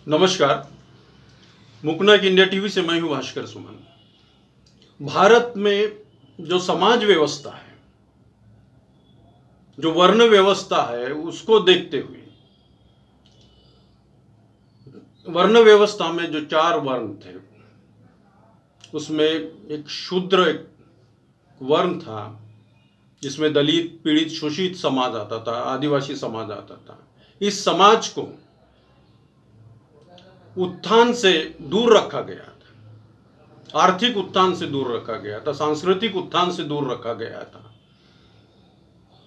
नमस्कार। मुकनक India TV से मैं हूं भास्कर सुमन। भारत में जो समाज व्यवस्था है, जो वर्ण व्यवस्था है, उसको देखते हुए वर्ण व्यवस्था में जो 4 वर्ण थे, उसमें एक शूद्र एक वर्ण था, जिसमें दलित, पीड़ित, शोषित समाज आता था, आदिवासी समाज आता था। इस समाज को उत्थान से दूर रखा गया था, आर्थिक उत्थान से दूर रखा गया था, सांस्कृतिक उत्थान से दूर रखा गया था,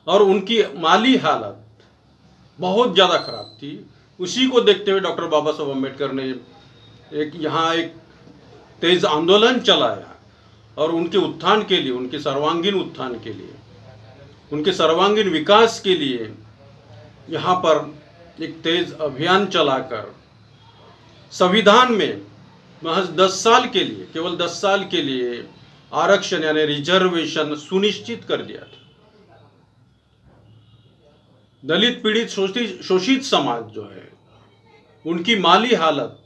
और उनकी माली हालत बहुत ज़्यादा खराब थी। उसी को देखते हुए डॉक्टर बाबा साहब अम्बेडकर ने एक तेज आंदोलन चलाया और उनके उत्थान के लिए, उनके सर्वांगीण उत्थान के लिए, उनके सर्वांगीण विकास के लिए यहाँ पर एक तेज अभियान चलाकर संविधान में महज 10 साल के लिए, केवल 10 साल के लिए आरक्षण यानी रिजर्वेशन सुनिश्चित कर दिया था। दलित, पीड़ित, शोषित समाज जो है, उनकी माली हालत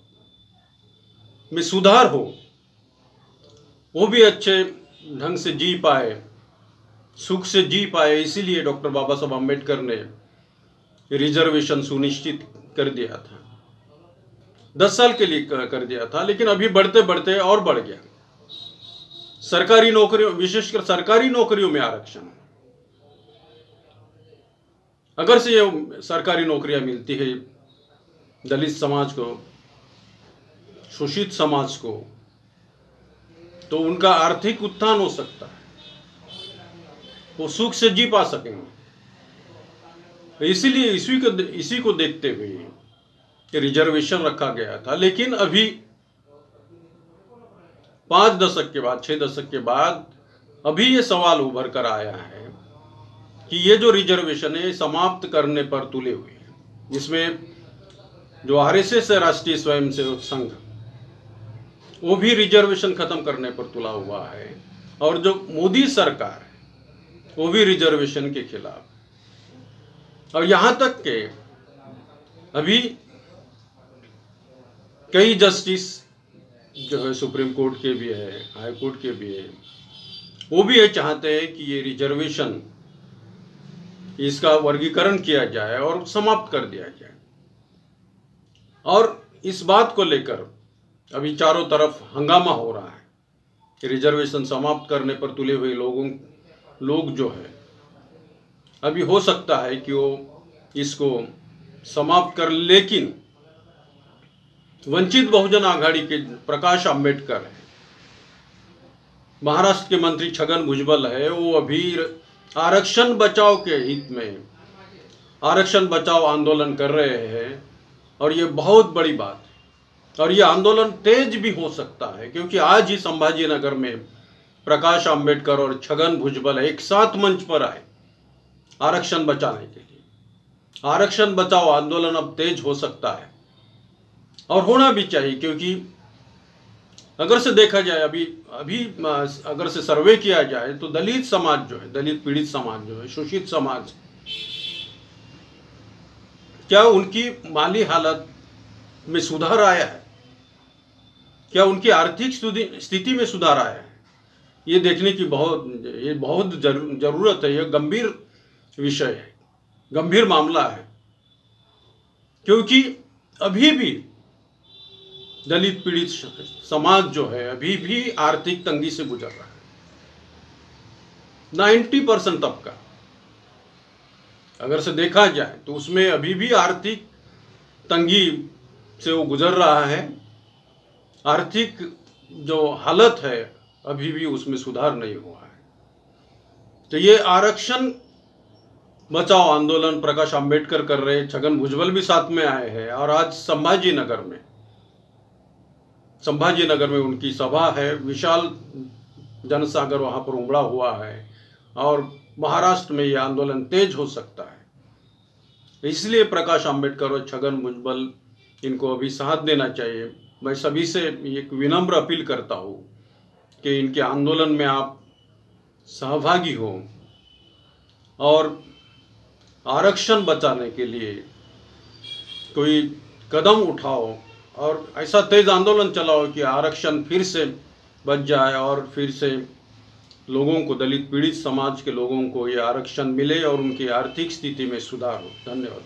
में सुधार हो, वो भी अच्छे ढंग से जी पाए, सुख से जी पाए, इसीलिए डॉक्टर बाबा साहब अम्बेडकर ने रिजर्वेशन सुनिश्चित कर दिया था। 10 साल के लिए कर दिया था, लेकिन अभी बढ़ते बढ़ते और बढ़ गया। सरकारी नौकरियों, विशेषकर सरकारी नौकरियों में आरक्षण, अगर से ये सरकारी नौकरियां मिलती है दलित समाज को, शोषित समाज को, तो उनका आर्थिक उत्थान हो सकता है, वो सुख से जी पा सकेंगे। इसीलिए इसी को देखते हुए रिजर्वेशन रखा गया था। लेकिन अभी 5 दशक के बाद, 6 दशक के बाद अभी ये सवाल उभर कर आया है कि ये जो रिजर्वेशन है समाप्त करने पर तुले हुए हैं, जिसमें जो आरएसएस है, राष्ट्रीय स्वयंसेवक संघ, वो भी रिजर्वेशन खत्म करने पर तुला हुआ है, और जो मोदी सरकार है वो भी रिजर्वेशन के खिलाफ। और यहां तक के अभी कई जस्टिस जो है सुप्रीम कोर्ट के भी है, हाई कोर्ट के भी है, वो भी ये चाहते हैं कि ये रिजर्वेशन, इसका वर्गीकरण किया जाए और समाप्त कर दिया जाए। और इस बात को लेकर अभी चारों तरफ हंगामा हो रहा है कि रिजर्वेशन समाप्त करने पर तुले हुए लोग जो है, अभी हो सकता है कि वो इसको समाप्त कर, लेकिन वंचित बहुजन आघाड़ी के प्रकाश आंबेडकर है, महाराष्ट्र के मंत्री छगन भुजबल है, वो अभी आरक्षण बचाओ के हित में आरक्षण बचाओ आंदोलन कर रहे हैं। और ये बहुत बड़ी बात है, और ये आंदोलन तेज भी हो सकता है, क्योंकि आज ही संभाजीनगर में प्रकाश आंबेडकर और छगन भुजबल एक साथ मंच पर आए आरक्षण बचाने के लिए। आरक्षण बचाओ आंदोलन अब तेज हो सकता है, और होना भी चाहिए, क्योंकि अगर से देखा जाए, अभी अगर से सर्वे किया जाए, तो दलित समाज जो है, दलित पीड़ित समाज जो है, शोषित समाज, क्या उनकी माली हालत में सुधार आया है, क्या उनकी आर्थिक स्थिति में सुधार आया है, ये देखने की बहुत जरूरत है। यह गंभीर विषय है, गंभीर मामला है, क्योंकि अभी भी दलित पीड़ित समाज जो है अभी भी आर्थिक तंगी से गुजर रहा है। 90% तबका अगर से देखा जाए तो उसमें अभी भी आर्थिक तंगी से वो गुजर रहा है। आर्थिक जो हालत है अभी भी उसमें सुधार नहीं हुआ है। तो ये आरक्षण बचाओ आंदोलन प्रकाश आंबेडकर कर रहे, छगन भुजबल भी साथ में आए हैं, और आज संभाजीनगर में उनकी सभा है, विशाल जनसागर वहां पर उमड़ा हुआ है, और महाराष्ट्र में यह आंदोलन तेज हो सकता है। इसलिए प्रकाश आंबेडकर और छगन भुजबल, इनको अभी साथ देना चाहिए। मैं सभी से एक विनम्र अपील करता हूँ कि इनके आंदोलन में आप सहभागी हो और आरक्षण बचाने के लिए कोई कदम उठाओ, और ऐसा तेज आंदोलन चलाओ कि आरक्षण फिर से बच जाए और फिर से लोगों को, दलित पीड़ित समाज के लोगों को ये आरक्षण मिले और उनकी आर्थिक स्थिति में सुधार हो। धन्यवाद।